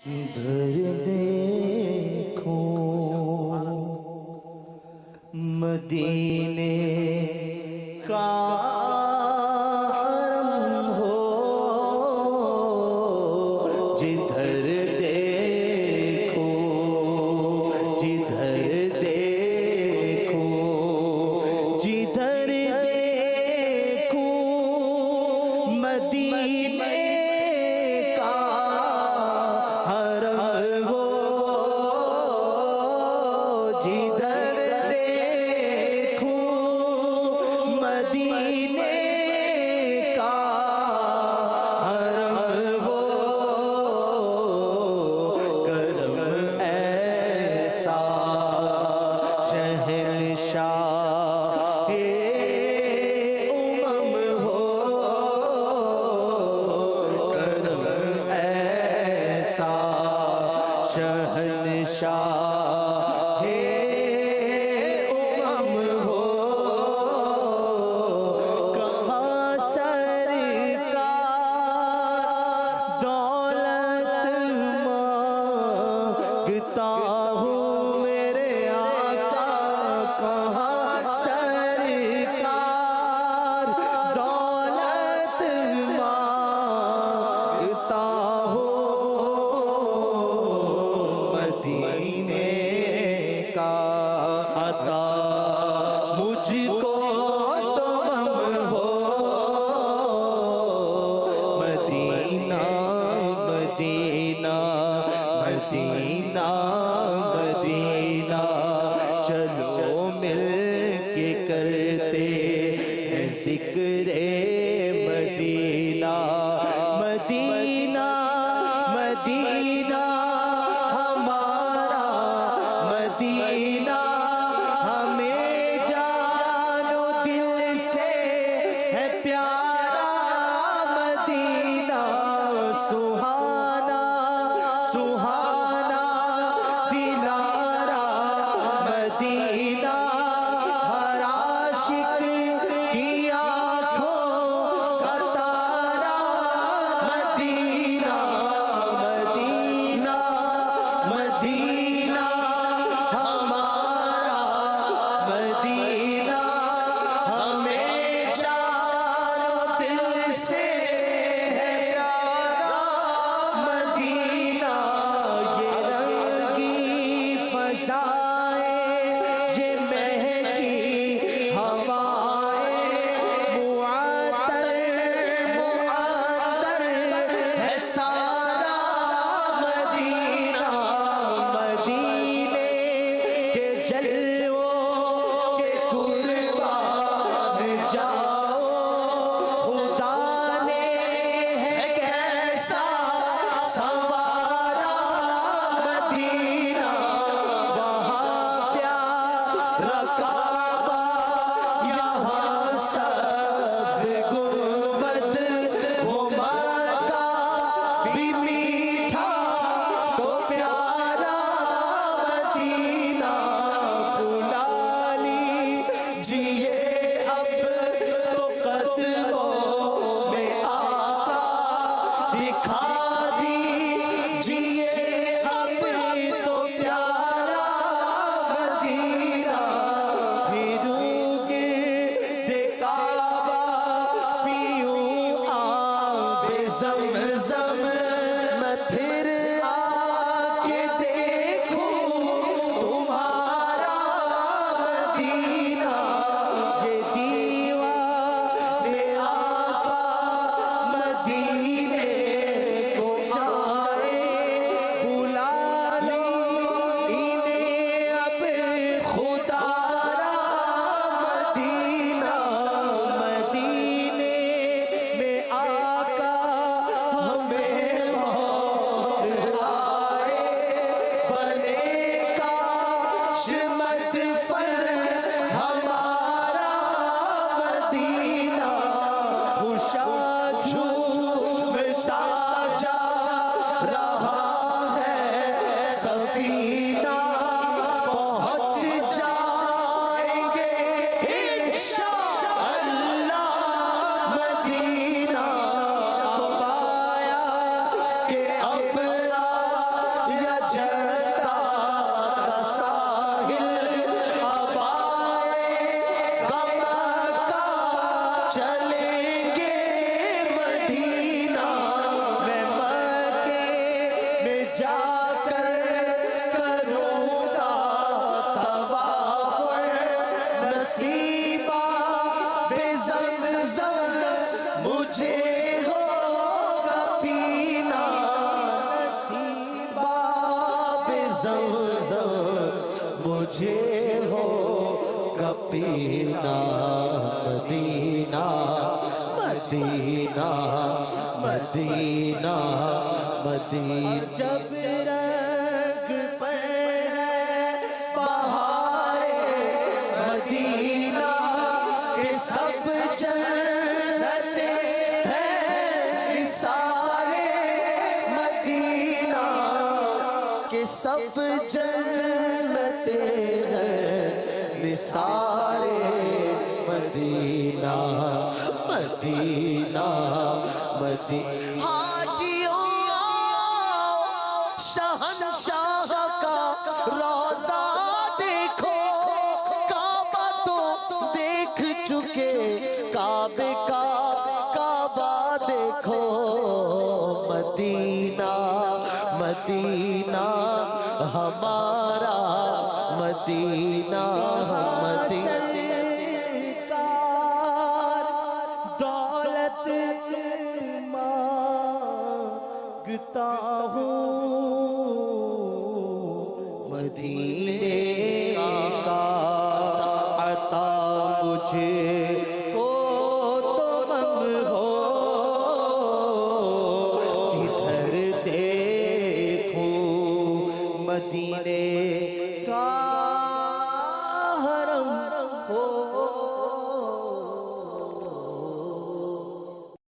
ادھر دیکھو مدینے کا حرم ہو، جدھر دیکھو جدھر دیکھو جدھر دیکھو مدینے کا حرم ہو، جدھر دیکھو مدینے کا حرم ہو، کرم ایسا شہنشاہ امم ہو، کرم ایسا شہنشاہ امم ہو، کہاں سرکار دولت مانگتا ہوں میرے آقا، کہاں سرکار دولت مانگتا ہوں، مدینے کا عطا مجھ کو تم ہو، مدینہ مدینہ مدینہ مدینہ، چلو مل کے کرتے ہیں ذکر مدینہ، مدینہ مدینہ ہمارا مدینہ، ہمیں جان و دل سے ہے پیارا مدینہ، سہانا سہانا دلارا مدینہ، ہر عاشق کی آنکھوں کا تارا مدینہ، مدینہ مدینہ ہمارا مدینہ، ہمیں جان و دل سے ہے پیارا مدینہ، یہ رنگی فضائیں یہ مہکی ہوائیں، معطر معطر ہے سارا مدینہ، مدینے کے جلووں کے قربان جاؤ، خدا نے ہے کیسا سنوارا مدینہ، وہاں پیارا کعبہ یہاں سبز گنبد، وہ مکہ بھی میٹھا تو پیارا مدینہ، بلا لیجیے اب تو قدموں میں آقا، دکھا دیجیے اب تو پیارا مدینہ، پھروں گرد کعبہ پیوں آب زمزم، میں پھر آ کے دیکھوں تمہارا مدینہ، یہ دیوانے آقا مدینے کو آئے، بلا لو انہیں اب خدا را مدینہ، مدینے میں آقا ہمیں موت آئے، بنے کاش مدفن ہمارا مدینہ، خوشا جھومتا جا رہا ہے سفینہ، پہنچ جائیں گے انشاءاللہ مدینہ، تو پایا کہ اب جا کر کروں گا طواف نصیبہ بے زمزم مجھے ہوگا پینا نصیبہ بے زمزم مجھے ہوگا پینا مدینہ مدینہ مدینہ مدینہ جب رنگ پر ہے بہار مدینہ کے سب جنتیں ہیں نثار مدینہ کے سب جنتیں ہیں نثار مدینہ مدینہ مدینہ حاجیوں شہنشاہ کا روضہ دیکھو کعبہ تو دیکھ چکے کعبے کا کعبہ دیکھو مدینہ مدینہ ہمارا مدینہ مدینہ دولت مانگتا ہوں مدینے کا عطا مجھے کو تم ہو جدھر دیکھوں مدینے کا